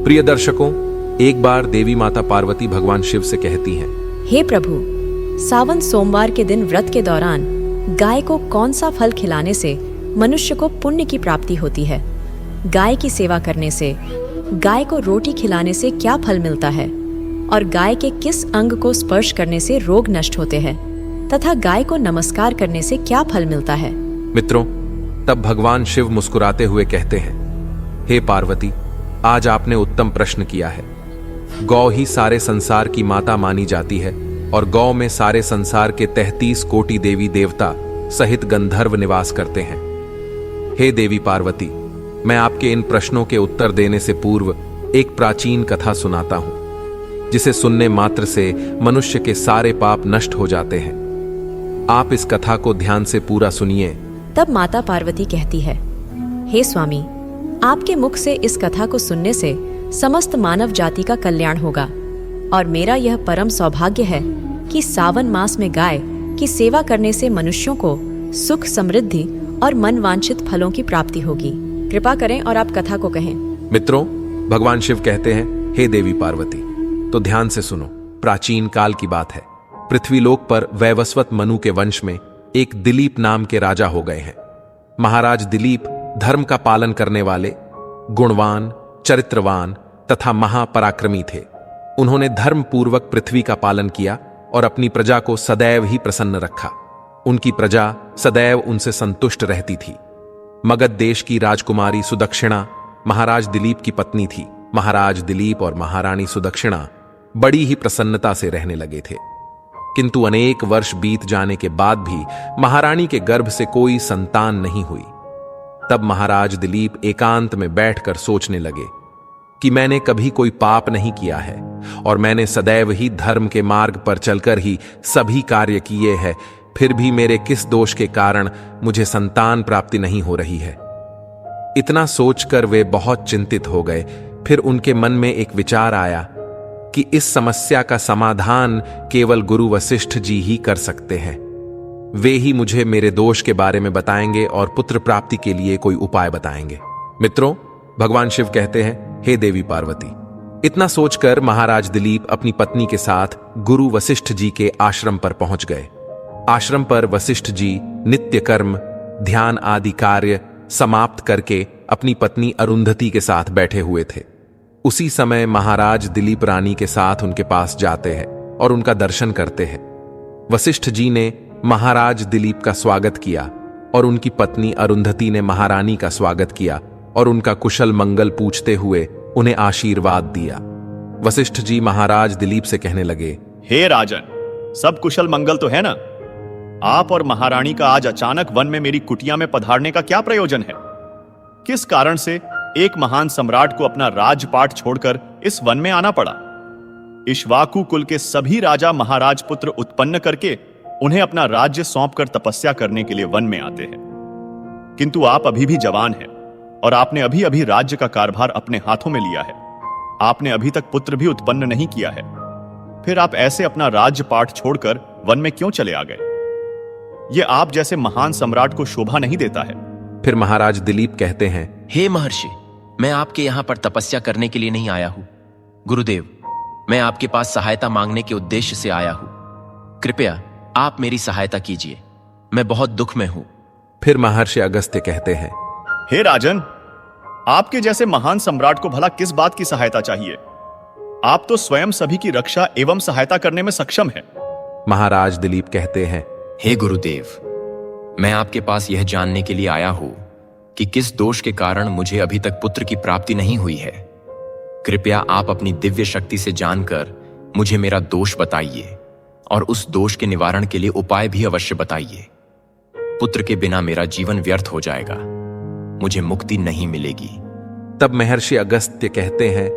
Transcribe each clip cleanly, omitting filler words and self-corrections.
प्रिय दर्शकों, एक बार देवी माता पार्वती भगवान शिव से कहती हैं, हे प्रभु, सावन सोमवार के दिन व्रत के दौरान गाय को कौन सा फल खिलाने से मनुष्य को पुण्य की प्राप्ति होती है? गाय की सेवा करने से, गाय को रोटी खिलाने से क्या फल मिलता है? और गाय के किस अंग को स्पर्श करने से रोग नष्ट होते हैं? तथा गाय को नमस्कार करने से क्या फल मिलता है? मित्रों, तब भगवान शिव मुस्कुराते हुए कहते हैं, हे पार्वती, आज आपने उत्तम प्रश्न किया है। गौ ही सारे संसार की माता मानी जाती है और गौ में सारे संसार के 33 कोटि देवी देवता सहित गंधर्व निवास करते हैं। हे देवी पार्वती, मैं आपके इन प्रश्नों के उत्तर देने से पूर्व एक प्राचीन कथा सुनाता हूं, जिसे सुनने मात्र से मनुष्य के सारे पाप नष्ट हो जाते हैं। आप इस कथा को ध्यान से पूरा सुनिए। तब माता पार्वती कहती है, हे स्वामी, आपके मुख से इस कथा को सुनने से समस्त मानव जाति का कल्याण होगा और मेरा यह परम सौभाग्य है कि सावन मास में गाय की सेवा करने से मनुष्यों को सुख, समृद्धि और मन वांछित फलों की प्राप्ति होगी। कृपा करें और आप कथा को कहें। मित्रों, भगवान शिव कहते हैं, हे देवी पार्वती, तो ध्यान से सुनो। प्राचीन काल की बात है। पृथ्वीलोक पर वैवस्वत मनु के वंश में एक दिलीप नाम के राजा हो गए हैं। महाराज दिलीप धर्म का पालन करने वाले, गुणवान, चरित्रवान तथा महापराक्रमी थे। उन्होंने धर्म पूर्वक पृथ्वी का पालन किया और अपनी प्रजा को सदैव ही प्रसन्न रखा। उनकी प्रजा सदैव उनसे संतुष्ट रहती थी। मगध देश की राजकुमारी सुदक्षिणा महाराज दिलीप की पत्नी थी। महाराज दिलीप और महारानी सुदक्षिणा बड़ी ही प्रसन्नता से रहने लगे थे। किंतु अनेक वर्ष बीत जाने के बाद भी महारानी के गर्भ से कोई संतान नहीं हुई। तब महाराज दिलीप एकांत में बैठकर सोचने लगे कि मैंने कभी कोई पाप नहीं किया है और मैंने सदैव ही धर्म के मार्ग पर चलकर ही सभी कार्य किए हैं, फिर भी मेरे किस दोष के कारण मुझे संतान प्राप्ति नहीं हो रही है। इतना सोचकर वे बहुत चिंतित हो गए। फिर उनके मन में एक विचार आया कि इस समस्या का समाधान केवल गुरु वशिष्ठ जी ही कर सकते हैं। वे ही मुझे मेरे दोष के बारे में बताएंगे और पुत्र प्राप्ति के लिए कोई उपाय बताएंगे। मित्रों, भगवान शिव कहते हैं, हे देवी पार्वती। इतना सोचकर महाराज दिलीप अपनी पत्नी के साथ गुरु वशिष्ठ जी के आश्रम पर पहुंच गए। आश्रम पर वशिष्ठ जी नित्य कर्म, ध्यान आदि कार्य समाप्त करके अपनी पत्नी अरुंधति के साथ बैठे हुए थे। उसी समय महाराज दिलीप रानी के साथ उनके पास जाते हैं और उनका दर्शन करते हैं। वशिष्ठ जी ने महाराज दिलीप का स्वागत किया और उनकी पत्नी अरुंधति ने महारानी का स्वागत किया और उनका कुशल मंगल पूछते हुए उन्हें आशीर्वाद दिया। वशिष्ठ जी महाराज दिलीप से कहने लगे, हे राजन, सब कुशल मंगल तो है ना? आप और महारानी का आज अचानक वन में मेरी कुटिया में पधारने का क्या प्रयोजन है? किस कारण से एक महान सम्राट को अपना राजपाट छोड़कर इस वन में आना पड़ा? इक्ष्वाकु कुल के सभी राजा महाराज पुत्र उत्पन्न करके उन्हें अपना राज्य सौंपकर तपस्या करने के लिए वन में आते हैं, किंतु आप अभी भी जवान हैं और आपने अभी अभी राज्य का कारभार अपने हाथों में लिया है। आपने अभी तक पुत्र भी उत्पन्न नहीं किया है, फिर आप ऐसे अपना राज्यपाट छोड़कर वन में क्यों चले आ गए? यह आप जैसे महान सम्राट को शोभा नहीं देता है। फिर महाराज दिलीप कहते हैं, हे महर्षि, मैं आपके यहां पर तपस्या करने के लिए नहीं आया हूं। गुरुदेव, मैं आपके पास सहायता मांगने के उद्देश्य से आया हूं। कृपया आप मेरी सहायता कीजिए, मैं बहुत दुख में हूं। फिर महर्षि अगस्त्य कहते हैं, हे राजन, आपके जैसे महान सम्राट को भला किस बात की सहायता चाहिए? आप तो स्वयं सभी की रक्षा एवं सहायता करने में सक्षम हैं। महाराज दिलीप कहते हैं, हे गुरुदेव, मैं आपके पास यह जानने के लिए आया हूं कि किस दोष के कारण मुझे अभी तक पुत्र की प्राप्ति नहीं हुई है। कृपया आप अपनी दिव्य शक्ति से जानकर मुझे मेरा दोष बताइए और उस दोष के निवारण के लिए उपाय भी अवश्य बताइए। पुत्र के बिना मेरा जीवन व्यर्थ हो जाएगा, मुझे मुक्ति नहीं मिलेगी। तब महर्षि अगस्त्य कहते हैं,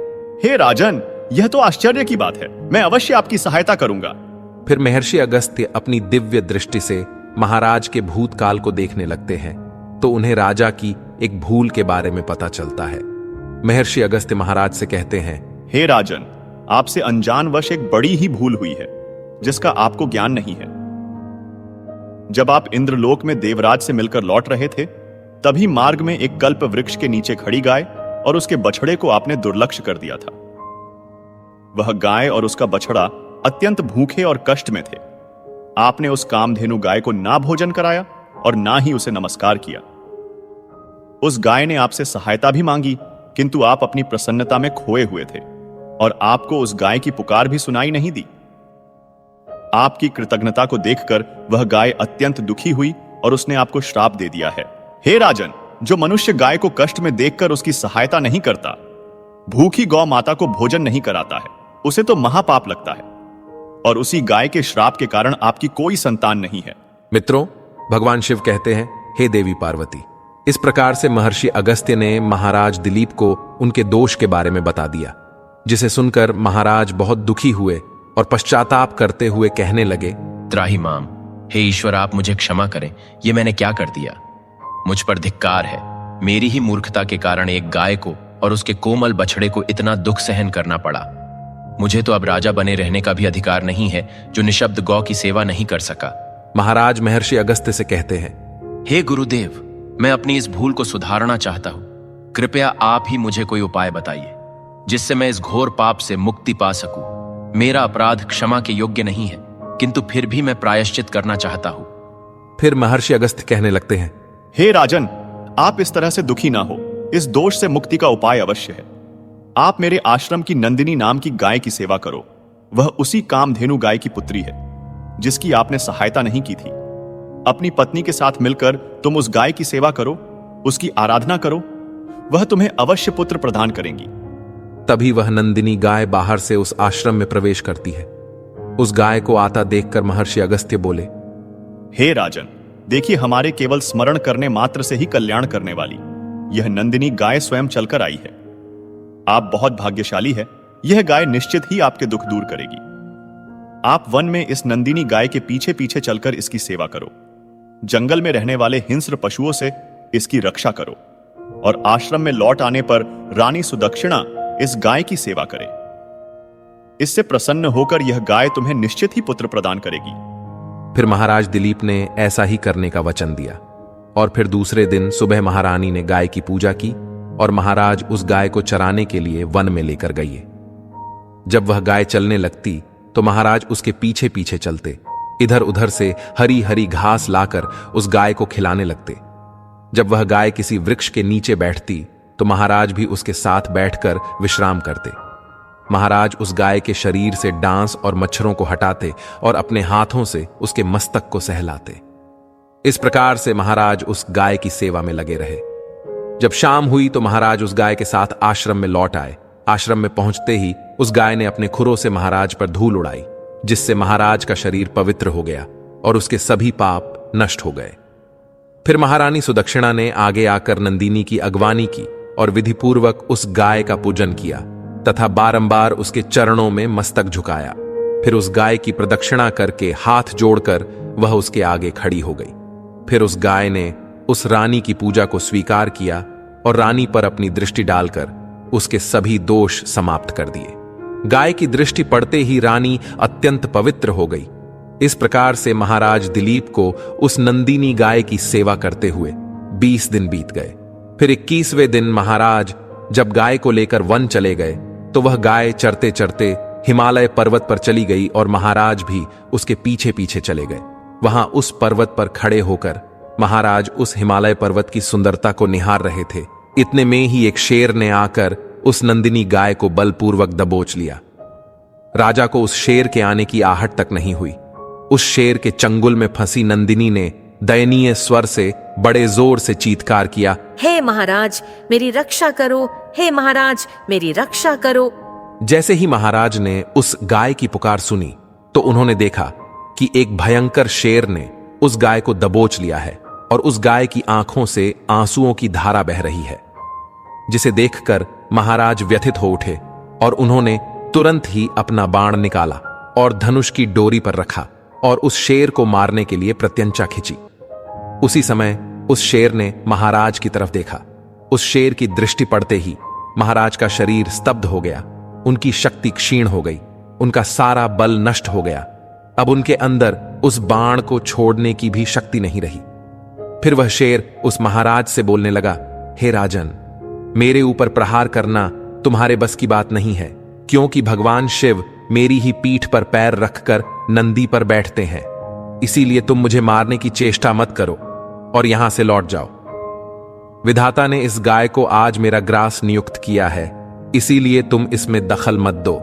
हे राजन, यह तो आश्चर्य की बात है, मैं अवश्य आपकी सहायता करूंगा। फिर महर्षि अगस्त्य अपनी दिव्य दृष्टि से महाराज के भूतकाल को देखने लगते हैं तो उन्हें राजा की एक भूल के बारे में पता चलता है। महर्षि अगस्त्य महाराज से कहते हैं, हे राजन, आपसे अनजानवश एक बड़ी ही भूल हुई है जिसका आपको ज्ञान नहीं है। जब आप इंद्रलोक में देवराज से मिलकर लौट रहे थे, तभी मार्ग में एक कल्प वृक्ष के नीचे खड़ी गाय और उसके बछड़े को आपने दुर्लक्ष्य कर दिया था। वह गाय और उसका बछड़ा अत्यंत भूखे और कष्ट में थे। आपने उस कामधेनु गाय को ना भोजन कराया और ना ही उसे नमस्कार किया। उस गाय ने आपसे सहायता भी मांगी, किंतु आप अपनी प्रसन्नता में खोए हुए थे और आपको उस गाय की पुकार भी सुनाई नहीं दी। आपकी कृतज्ञता को देखकर वह गाय अत्यंत दुखी हुई और उसने आपको श्राप दे दिया है। हे राजन, जो मनुष्य गाय को कष्ट में देखकर उसकी सहायता नहीं करता, भूखी गौ माता को भोजन नहीं कराता है, उसे तो महापाप लगता है और उसी गाय के श्राप के कारण आपकी कोई संतान नहीं है। मित्रों, भगवान शिव कहते हैं, हे देवी पार्वती। इस प्रकार से महर्षि अगस्त्य ने महाराज दिलीप को उनके दोष के बारे में बता दिया, जिसे सुनकर महाराज बहुत दुखी हुए और पश्चाताप करते हुए कहने लगे, त्राही माम, हे ईश्वर, आप मुझे क्षमा करें, ये मैंने क्या कर दिया? मुझ पर धिक्कार है। मेरी ही मूर्खता के कारण एक गाय को और उसके कोमल बछड़े को इतना दुख सहन करना पड़ा। मुझे तो अब राजा बने रहने का भी अधिकार नहीं है, जो निशब्द गौ की सेवा नहीं कर सका। महाराज महर्षि अगस्त्य से कहते हैं, हे गुरुदेव, मैं अपनी इस भूल को सुधारना चाहता हूं। कृपया आप ही मुझे कोई उपाय बताइए, जिससे मैं इस घोर पाप से मुक्ति पा सकूं। मेरा अपराध क्षमा के योग्य नहीं है, किंतु फिर भी मैं प्रायश्चित करना चाहता हूं। फिर महर्षि अगस्त्य कहने लगते हैं, हे राजन, आप इस तरह से दुखी ना हो। इस दोष से मुक्ति का उपाय अवश्य है। आप मेरे आश्रम की नंदिनी नाम की गाय की सेवा करो। वह उसी कामधेनु गाय की पुत्री है, जिसकी आपने सहायता नहीं की थी। अपनी पत्नी के साथ मिलकर तुम उस गाय की सेवा करो, उसकी आराधना करो, वह तुम्हें अवश्य पुत्र प्रदान करेंगी। तभी वह नंदिनी गाय बाहर से उस आश्रम में प्रवेश करती है। उस गाय को आता देखकर महर्षि अगस्त्य बोले, हे राजन, देखिए, हमारे केवल स्मरण करने मात्र से ही कल्याण करने वाली यह नंदिनी गाय स्वयं चलकर आई है। आप बहुत भाग्यशाली है। यह गाय निश्चित ही आपके दुख दूर करेगी। आप वन में इस नंदिनी गाय के पीछे पीछे चलकर इसकी सेवा करो। जंगल में रहने वाले हिंस्र पशुओं से इसकी रक्षा करो और आश्रम में लौट आने पर रानी सुदक्षिणा इस गाय की सेवा करे। इससे प्रसन्न होकर यह गाय तुम्हें निश्चित ही पुत्र प्रदान करेगी। फिर महाराज दिलीप ने ऐसा ही करने का वचन दिया और फिर दूसरे दिन सुबह महारानी ने गाय की पूजा की और महाराज उस गाय को चराने के लिए वन में लेकर गए। जब वह गाय चलने लगती तो महाराज उसके पीछे पीछे चलते, इधर उधर से हरी हरी घास लाकर उस गाय को खिलाने लगते। जब वह गाय किसी वृक्ष के नीचे बैठती तो महाराज भी उसके साथ बैठकर विश्राम करते। महाराज उस गाय के शरीर से डांस और मच्छरों को हटाते और अपने हाथों से उसके मस्तक को सहलाते। इस प्रकार से महाराज उस गाय की सेवा में लगे रहे। जब शाम हुई तो महाराज उस गाय के साथ आश्रम में लौट आए। आश्रम में पहुंचते ही उस गाय ने अपने खुरों से महाराज पर धूल उड़ाई, जिससे महाराज का शरीर पवित्र हो गया और उसके सभी पाप नष्ट हो गए। फिर महारानी सुदक्षिणा ने आगे आकर नंदिनी की अगवानी की और विधिपूर्वक उस गाय का पूजन किया तथा बारंबार उसके चरणों में मस्तक झुकाया। फिर उस गाय की प्रदक्षिणा करके हाथ जोड़कर वह उसके आगे खड़ी हो गई। फिर उस गाय ने उस रानी की पूजा को स्वीकार किया और रानी पर अपनी दृष्टि डालकर उसके सभी दोष समाप्त कर दिए। गाय की दृष्टि पड़ते ही रानी अत्यंत पवित्र हो गई। इस प्रकार से महाराज दिलीप को उस नंदिनी गाय की सेवा करते हुए 20 दिन बीत गए। फिर 21वें दिन महाराज जब गाय को लेकर वन चले गए तो वह गाय चरते चरते हिमालय पर्वत पर चली गई और महाराज भी उसके पीछे पीछे चले गए। वहां उस पर्वत पर खड़े होकर महाराज उस हिमालय पर्वत की सुंदरता को निहार रहे थे। इतने में ही एक शेर ने आकर उस नंदिनी गाय को बलपूर्वक दबोच लिया। राजा को उस शेर के आने की आहट तक नहीं हुई। उस शेर के चंगुल में फंसी नंदिनी ने दयनीय स्वर से बड़े जोर से चीत्कार किया, हे महाराज, मेरी रक्षा करो, हे महाराज, मेरी रक्षा करो। जैसे ही महाराज ने उस गाय की पुकार सुनी तो उन्होंने देखा कि एक भयंकर शेर ने उस गाय को दबोच लिया है और उस गाय की आंखों से आंसुओं की धारा बह रही है, जिसे देखकर महाराज व्यथित हो उठे और उन्होंने तुरंत ही अपना बाण निकाला और धनुष की डोरी पर रखा और उस शेर को मारने के लिए प्रत्यंचा खींची। उसी समय उस शेर ने महाराज की तरफ देखा। उस शेर की दृष्टि पड़ते ही महाराज का शरीर स्तब्ध हो गया, उनकी शक्ति क्षीण हो गई, उनका सारा बल नष्ट हो गया। अब उनके अंदर उस बाण को छोड़ने की भी शक्ति नहीं रही। फिर वह शेर उस महाराज से बोलने लगा, हे राजन, मेरे ऊपर प्रहार करना तुम्हारे बस की बात नहीं है, क्योंकि भगवान शिव मेरी ही पीठ पर पैर रखकर नंदी पर बैठते हैं। इसीलिए तुम मुझे मारने की चेष्टा मत करो और यहां से लौट जाओ। विधाता ने इस गाय को आज मेरा ग्रास नियुक्त किया है, इसीलिए तुम इसमें दखल मत दो।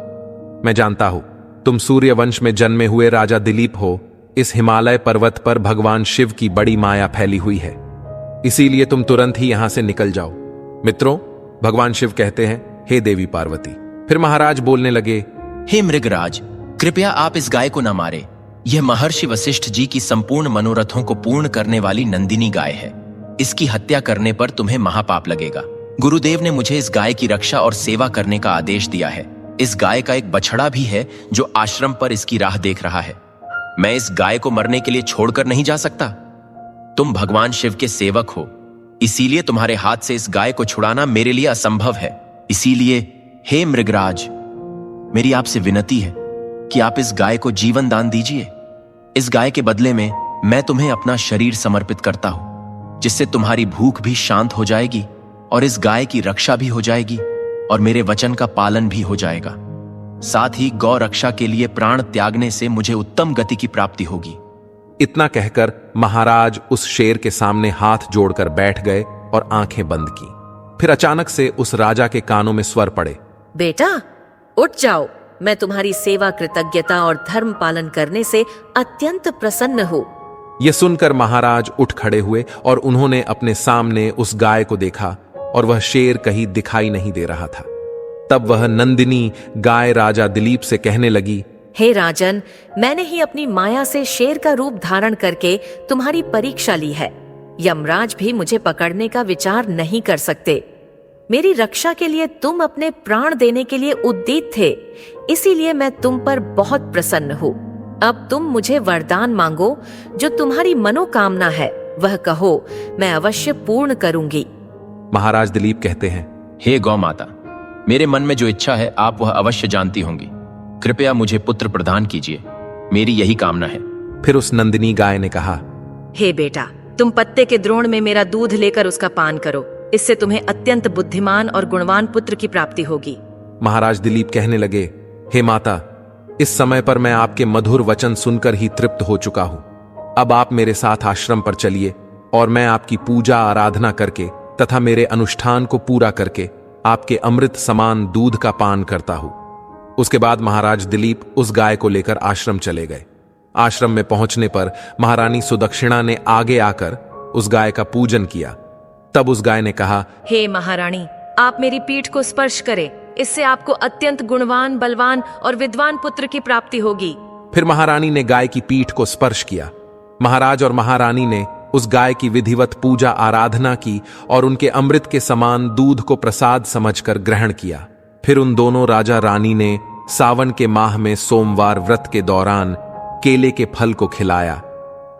मैं जानता हूं तुम सूर्य वंश में जन्मे हुए राजा दिलीप हो। इस हिमालय पर्वत पर भगवान शिव की बड़ी माया फैली हुई है, इसीलिए तुम तुरंत ही यहां से निकल जाओ। मित्रों, भगवान शिव कहते हैं, हे देवी पार्वती। फिर महाराज बोलने लगे, हे मृगराज, कृपया आप इस गाय को न मारे। यह महर्षि वशिष्ठ जी की संपूर्ण मनोरथों को पूर्ण करने वाली नंदिनी गाय है। इसकी हत्या करने पर तुम्हें महापाप लगेगा। गुरुदेव ने मुझे इस गाय की रक्षा और सेवा करने का आदेश दिया है। इस गाय का एक बछड़ा भी है जो आश्रम पर इसकी राह देख रहा है। मैं इस गाय को मरने के लिए छोड़कर नहीं जा सकता। तुम भगवान शिव के सेवक हो, इसीलिए तुम्हारे हाथ से इस गाय को छुड़ाना मेरे लिए असंभव है। इसीलिए हे मृगराज, मेरी आपसे विनती है कि आप इस गाय को जीवन दान दीजिए। इस गाय के बदले में मैं तुम्हें अपना शरीर समर्पित करता हूं, जिससे तुम्हारी भूख भी शांत हो जाएगी और इस गाय की रक्षा भी हो जाएगी और मेरे वचन का पालन भी हो जाएगा। साथ ही गौ रक्षा के लिए प्राण त्यागने से मुझे उत्तम गति की प्राप्ति होगी। इतना कहकर महाराज उस शेर के सामने हाथ जोड़कर बैठ गए और आंखें बंद की। फिर अचानक से उस राजा के कानों में स्वर पड़े, बेटा उठ जाओ, मैं तुम्हारी सेवा, कृतज्ञता और धर्म पालन करने से अत्यंत प्रसन्न हूँ। यह सुनकर महाराज उठ खड़े हुए और उन्होंने अपने सामने उस गाय को देखा और वह शेर कहीं दिखाई नहीं दे रहा था। तब वह नंदिनी गाय राजा दिलीप से कहने लगी, हे राजन, मैंने ही अपनी माया से शेर का रूप धारण करके तुम्हारी परीक्षा ली है। यमराज भी मुझे पकड़ने का विचार नहीं कर सकते। मेरी रक्षा के लिए तुम अपने प्राण देने के लिए उद्यत थे, इसीलिए मैं तुम पर बहुत प्रसन्न हूँ। अब तुम मुझे वरदान मांगो, जो तुम्हारी मनोकामना है वह कहो, मैं अवश्य पूर्ण करूंगी। महाराज दिलीप कहते हैं, हे गौ माता, मेरे मन में जो इच्छा है आप वह अवश्य जानती होंगी। कृपया मुझे पुत्र प्रदान कीजिए, मेरी यही कामना है। फिर उस नंदिनी गाय ने कहा, हे बेटा, तुम पत्ते के द्रोण में मेरा दूध लेकर उसका पान करो। इससे तुम्हें अत्यंत बुद्धिमान और गुणवान पुत्र की प्राप्ति होगी। महाराज दिलीप कहने लगे, हे माता, इस समय पर मैं आपके मधुर वचन सुनकर ही तृप्त हो चुका हूं। अब आप मेरे साथ आश्रम पर चलिए और मैं आपकी पूजा आराधना करके तथा मेरे अनुष्ठान को पूरा करके आपके अमृत समान दूध का पान करता हूं। उसके बाद महाराज दिलीप उस गाय को लेकर आश्रम चले गए। आश्रम में पहुंचने पर महारानी सुदक्षिणा ने आगे आकर उस गाय का पूजन किया। तब उस गाय ने कहा, हे महारानी, आप मेरी पीठ को स्पर्श करें, इससे आपको अत्यंत गुणवान, बलवान और विद्वान पुत्र की प्राप्ति होगी। फिर महारानी ने गाय की पीठ को स्पर्श किया। महाराज और महारानी ने उस गाय की विधिवत पूजा आराधना की और उनके अमृत के समान दूध को प्रसाद समझकर ग्रहण किया। फिर उन दोनों राजा रानी ने सावन के माह में सोमवार व्रत के दौरान केले के फल को खिलाया,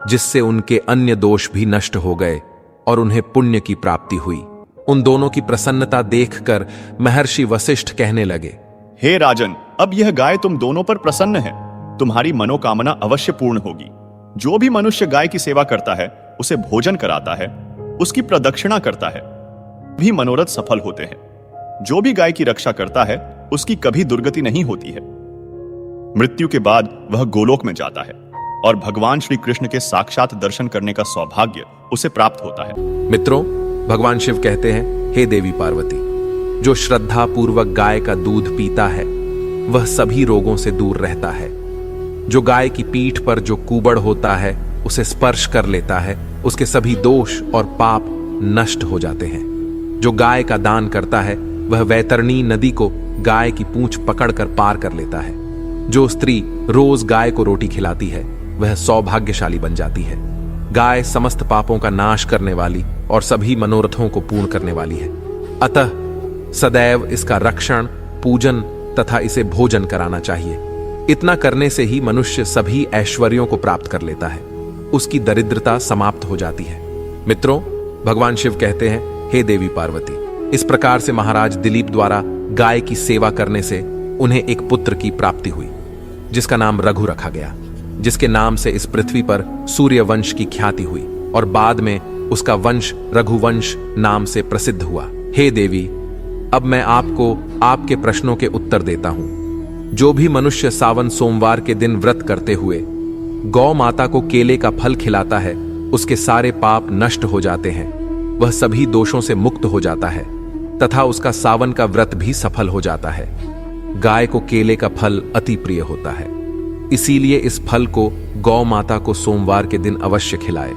जिससे उनके अन्य दोष भी नष्ट हो गए और उन्हें पुण्य की प्राप्ति हुई। उन दोनों की प्रसन्नता देखकर महर्षि वशिष्ठ कहने लगे, हे राजन, अब यह गाय तुम दोनों पर प्रसन्न है। तुम्हारी मनोकामना अवश्य पूर्ण होगी। जो भी मनुष्य गाय की सेवा करता है, उसे भोजन कराता है, उसकी प्रदक्षिणा करता है, भी मनोरथ सफल होते हैं। जो भी गाय की रक्षा करता है, उसकी कभी दुर्गति नहीं होती है। मृत्यु के बाद वह गोलोक में जाता है और भगवान श्री कृष्ण के साक्षात दर्शन करने का सौभाग्य उसे प्राप्त होता है। मित्रों, भगवान शिव कहते हैं, हे देवी पार्वती, जो श्रद्धा पूर्वक गाय का दूध पीता है वह सभी रोगों से दूर रहता है। जो गाय की पीठ पर जो कुबड़ होता है उसे स्पर्श कर लेता है, उसके सभी दोष और पाप नष्ट हो जाते हैं। जो गाय का दान करता है वह वैतरणी नदी को गाय की पूंछ पकड़कर पार कर लेता है। जो स्त्री रोज गाय को रोटी खिलाती है वह सौभाग्यशाली बन जाती है। गाय समस्त पापों का नाश करने वाली और सभी मनोरथों को पूर्ण करने वाली है। अतः सदैव इसका रक्षण, पूजन तथा इसे भोजन कराना चाहिए। इतना करने से ही मनुष्य सभी ऐश्वर्यों को प्राप्त कर लेता है, उसकी दरिद्रता समाप्त हो जाती है। मित्रों, भगवान शिव कहते हैं, हे देवी पार्वती, इस प्रकार से महाराज दिलीप द्वारा गाय की सेवा करने से उन्हें एक पुत्र की प्राप्ति हुई, जिसका नाम रघु रखा गया, जिसके नाम से इस पृथ्वी पर सूर्य वंश की ख्याति हुई और बाद में उसका वंश रघुवंश नाम से प्रसिद्ध हुआ। हे देवी, अब मैं आपको आपके प्रश्नों के उत्तर देता हूं। जो भी मनुष्य सावन सोमवार के दिन व्रत करते हुए गौ माता को केले का फल खिलाता है, उसके सारे पाप नष्ट हो जाते हैं, वह सभी दोषों से मुक्त हो जाता है तथा उसका सावन का व्रत भी सफल हो जाता है। गाय को केले का फल अति प्रिय होता है, इसीलिए इस फल को गौ माता को सोमवार के दिन अवश्य खिलाए।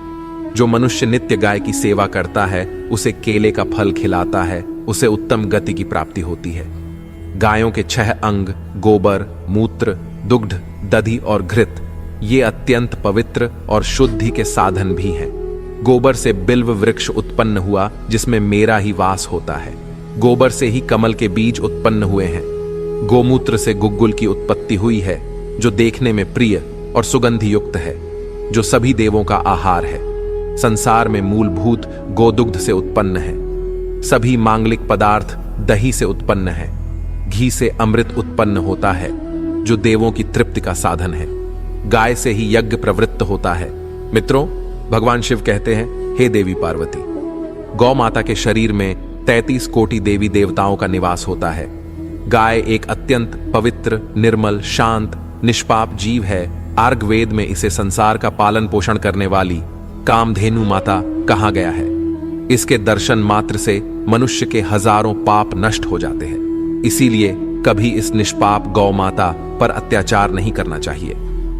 जो मनुष्य नित्य गाय की सेवा करता है, उसे केले का फल खिलाता है, उसे उत्तम गति की प्राप्ति होती है। गायों के 6 अंग गोबर, मूत्र, दुग्ध, दधि और घृत ये अत्यंत पवित्र और शुद्धि के साधन भी हैं। गोबर से बिल्व वृक्ष उत्पन्न हुआ, जिसमें मेरा ही वास होता है। गोबर से ही कमल के बीज उत्पन्न हुए हैं। गोमूत्र से गुग्गुल की उत्पत्ति हुई है, जो देखने में प्रिय और सुगंधि युक्त है, जो सभी देवों का आहार है। संसार में मूलभूत गोदुग्ध से उत्पन्न है। सभी मांगलिक पदार्थ दही से उत्पन्न है। घी से अमृत उत्पन्न होता है, जो देवों की तृप्ति का साधन है। गाय से ही यज्ञ प्रवृत्त होता है। मित्रों, भगवान शिव कहते हैं, हे देवी पार्वती, गौ माता के शरीर में 33 कोटि देवी देवताओं का निवास होता है। गाय एक अत्यंत पवित्र, निर्मल, शांत, निष्पाप जीव है। आर्गवेद में इसे संसार का पालन पोषण करने वाली कामधेनु माता कहा गया है। इसके दर्शन मात्र से मनुष्य के हजारों पाप नष्ट हो जाते हैं। इसीलिए कभी इस निष्पाप गौ माता पर अत्याचार नहीं करना चाहिए।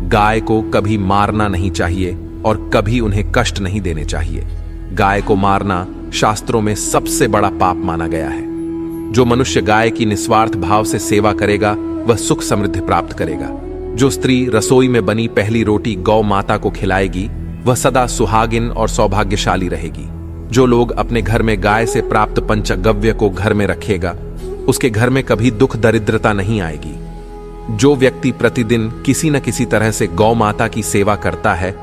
गाय को कभी मारना नहीं चाहिए और कभी उन्हें कष्ट नहीं देने चाहिए। गाय को मारना शास्त्रों में सबसे बड़ा पाप माना गया है। जो मनुष्य गाय की निस्वार्थ भाव से सेवा करेगा, वह सुख समृद्धि प्राप्त करेगा। जो स्त्री रसोई में बनी पहली रोटी गौ माता को खिलाएगी, वह सदा सुहागिन और सौभाग्यशाली रहेगी। जो लोग अपने घर में गाय से प्राप्त पंचगव्य को घर में रखेगा, उसके घर में कभी दुख दरिद्रता नहीं आएगी। जो व्यक्ति प्रतिदिन किसी न किसी तरह से गौ माता की सेवा करता है,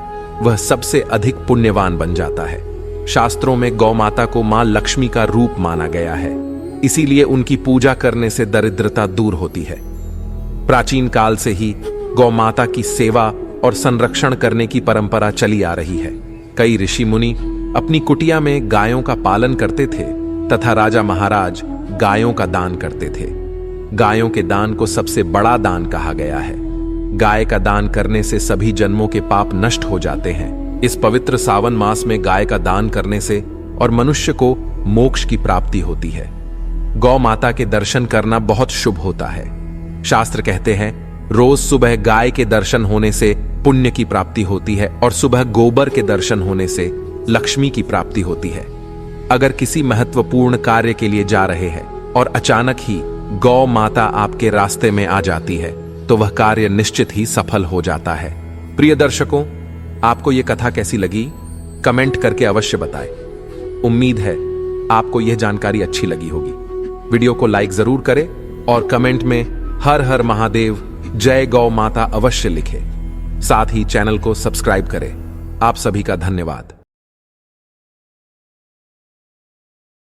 वह सबसे अधिक पुण्यवान बन जाता है। शास्त्रों में गौ माता को मां लक्ष्मी का रूप माना गया है, इसीलिए उनकी पूजा करने से दरिद्रता दूर होती है। प्राचीन काल से ही गौ माता की सेवा और संरक्षण करने की परंपरा चली आ रही है। कई ऋषि मुनि अपनी कुटिया में गायों का पालन करते थे तथा राजा महाराज गायों का दान करते थे। गायों के दान को सबसे बड़ा दान कहा गया है। गाय का दान करने से सभी जन्मों के पाप नष्ट हो जाते हैं। इस पवित्र सावन मास में गाय का दान करने से और मनुष्य को मोक्ष की प्राप्ति होती है। गौ माता के दर्शन करना बहुत शुभ होता है। शास्त्र कहते हैं, रोज सुबह गाय के दर्शन होने से पुण्य की प्राप्ति होती है और सुबह गोबर के दर्शन होने से लक्ष्मी की प्राप्ति होती है। अगर किसी महत्वपूर्ण कार्य के लिए जा रहे हैं और अचानक ही गौ माता आपके रास्ते में आ जाती है, तो वह कार्य निश्चित ही सफल हो जाता है। प्रिय दर्शकों, आपको यह कथा कैसी लगी? कमेंट करके अवश्य बताएं। उम्मीद है आपको यह जानकारी अच्छी लगी होगी। वीडियो को लाइक जरूर करें और कमेंट में हर हर महादेव, जय गौ माता अवश्य लिखें। साथ ही चैनल को सब्सक्राइब करें। आप सभी का धन्यवाद।